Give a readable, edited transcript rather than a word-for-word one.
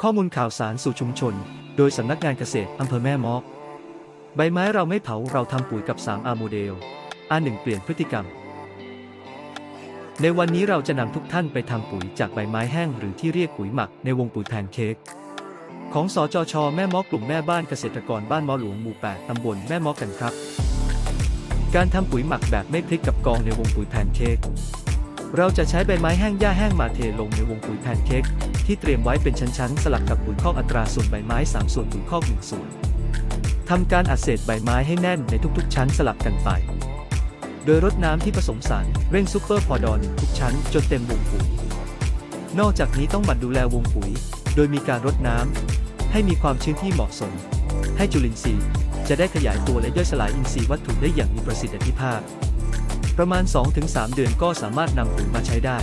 ข้อมูลข่าวสารสู่ชุมชนโดยสำนักงานเกษตรอำเภอแม่เมาะใบไม้เราไม่เผาเราทำปุ๋ยกับ 3R โมเดล R1 เปลี่ยนพฤติกรรมในวันนี้เราจะนำทุกท่านไปทำปุ๋ยจากใบไม้แห้งหรือที่เรียกปุ๋ยหมักในวงปุ๋ยแพนเค้กของสจช.แม่เมาะกลุ่มแม่บ้านเกษตรกรบ้านเมาะหลวงหมู่ 8 ตำบลแม่เมาะกันครับการทำปุ๋ยหมักแบบไม่พลิกกับกองในวงปุ๋ยแพนเค้กเราจะใช้ใบไม้แห้งหญ้าแห้งมาเทลงในวงปุ๋ยแพนเค้กที่เตรียมไว้เป็นชั้นๆสลับกับปุ๋ยคอกอัตราส่วนใบไม้3ส่วนปุ๋ยคอก1ส่วนทำการอัดเศษใบไม้ให้แน่นในทุกๆชั้นสลับกันไปโดยรดน้ำที่ผสมสารเร่งซูเปอร์พอดอ1ทุกชั้นจนเต็มวงปุ๋ยนอกจากนี้ต้องหมั่นดูแลวงปุ๋ยโดยมีการรดน้ำให้มีความชื้นที่เหมาะสมให้จุลินทรีย์จะได้ขยายตัวและย่อยสลายอินทรีย์วัตถุได้อย่างมีประสิทธิภาพประมาณ 2-3 เดือนก็สามารถนำปุ๋ยมาใช้ได้